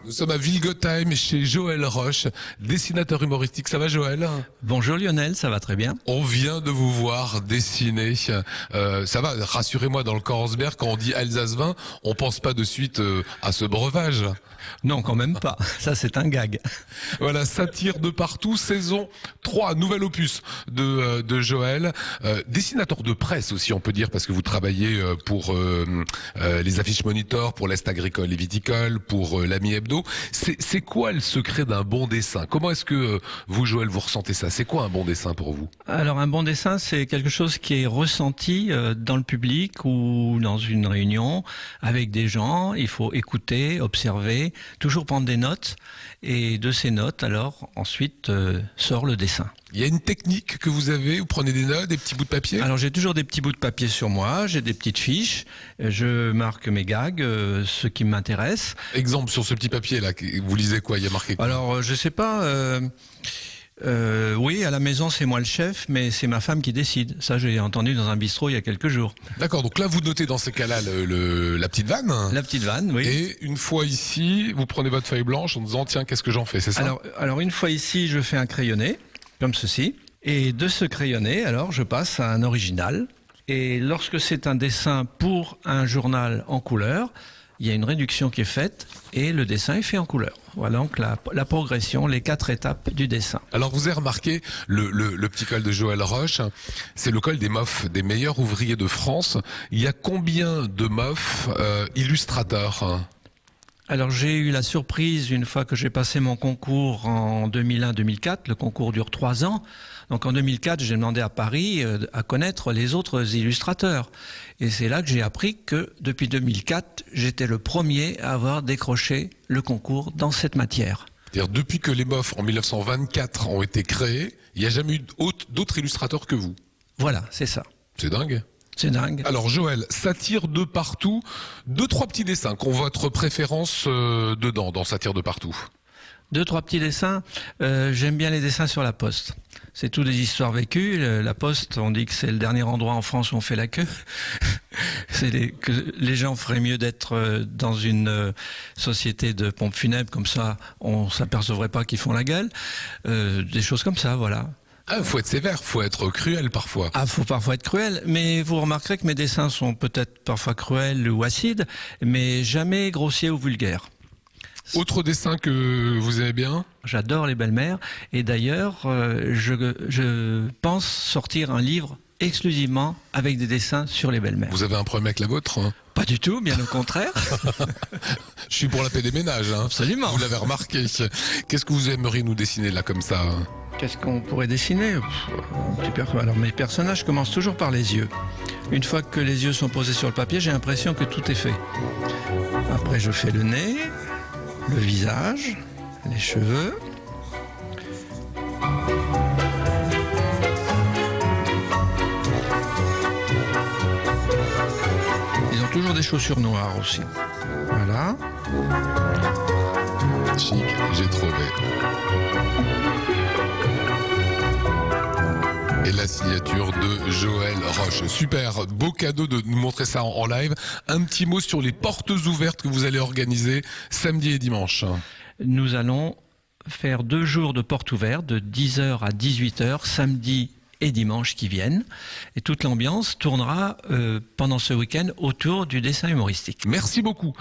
Nous sommes à Vilgotheim chez Joël Roche, dessinateur humoristique. Ça va Joël? Bonjour Lionel, ça va très bien. On vient de vous voir dessiner. Ça va, rassurez-moi, dans le Korsberg, quand on dit Alsace-Vin, on pense pas de suite à ce breuvage. Non, quand même pas. Ça, c'est un gag. Voilà, satire de partout, saison 3, nouvel opus de Joël. Dessinateur de presse aussi, on peut dire, parce que vous travaillez pour les affiches Monitor, pour l'Est agricole et viticole, pour l'Ami Hebdo. C'est quoi le secret d'un bon dessin? Comment est-ce que vous, Joël, vous ressentez ça? C'est quoi un bon dessin pour vous? Alors, un bon dessin, c'est quelque chose qui est ressenti dans le public ou dans une réunion avec des gens. Il faut écouter, observer, toujours prendre des notes. Et de ces notes, alors, ensuite, sort le dessin. Il y a une technique que vous avez? Vous prenez des notes, des petits bouts de papier? Alors j'ai toujours des petits bouts de papier sur moi, j'ai des petites fiches, je marque mes gags, ce qui m'intéresse. Exemple sur ce petit papier là, vous lisez quoi? Il y a marqué quoi? Alors je sais pas, oui à la maison c'est moi le chef, mais c'est ma femme qui décide. Ça j'ai entendu dans un bistrot il y a quelques jours. D'accord, donc là vous notez dans ces cas-là la petite vanne. La petite vanne, oui. Et une fois ici, vous prenez votre feuille blanche en disant tiens qu'est-ce que j'en fais, c'est ça? Alors une fois ici je fais un crayonné. Comme ceci. Et de ce crayonné, alors, je passe à un original. Et lorsque c'est un dessin pour un journal en couleur, il y a une réduction qui est faite et le dessin est fait en couleur. Voilà donc la progression, les 4 étapes du dessin. Alors vous avez remarqué, le petit col de Joël Roche, c'est le col des MOF, des meilleurs ouvriers de France. Il y a combien de MOF illustrateurs? Alors j'ai eu la surprise une fois que j'ai passé mon concours en 2001-2004. Le concours dure 3 ans. Donc en 2004, j'ai demandé à Paris à connaître les autres illustrateurs. Et c'est là que j'ai appris que depuis 2004, j'étais le premier à avoir décroché le concours dans cette matière. C'est-à-dire depuis que les MOF en 1924 ont été créés, il n'y a jamais eu d'autres illustrateurs que vous? Voilà, c'est ça. C'est dingue. C'est dingue. Alors Joël, satire de partout, 2-3 petits dessins qui ont votre préférence dedans, dans satire de partout. 2-3 petits dessins. J'aime bien les dessins sur la Poste. C'est tout des histoires vécues. La Poste, on dit que c'est le dernier endroit en France où on fait la queue. Que les gens feraient mieux d'être dans une société de pompes funèbres, comme ça on s'apercevrait pas qu'ils font la gueule. Des choses comme ça, voilà. Ah, faut être sévère, faut être cruel parfois. Ah, faut parfois être cruel, mais vous remarquerez que mes dessins sont peut-être parfois cruels ou acides, mais jamais grossiers ou vulgaires. Autre dessin que vous aimez bien? J'adore les belles-mères, et d'ailleurs, je pense sortir un livre exclusivement avec des dessins sur les belles-mères. Vous avez un problème avec la vôtre? Pas du tout, bien au contraire. Je suis pour la paix des ménages. Absolument. Vous l'avez remarqué. Qu'est-ce que vous aimeriez nous dessiner là comme ça? Qu'est-ce qu'on pourrait dessiner? Alors mes personnages commencent toujours par les yeux. Une fois que les yeux sont posés sur le papier, j'ai l'impression que tout est fait. Après je fais le nez, le visage, les cheveux. Ils ont toujours des chaussures noires aussi. Voilà. Chic, j'ai trouvé. Et la signature de Joël Roche. Super, beau cadeau de nous montrer ça en live. Un petit mot sur les portes ouvertes que vous allez organiser samedi et dimanche. Nous allons faire 2 jours de portes ouvertes de 10h à 18h, samedi et dimanche qui viennent. Et toute l'ambiance tournera pendant ce week-end autour du dessin humoristique. Merci beaucoup.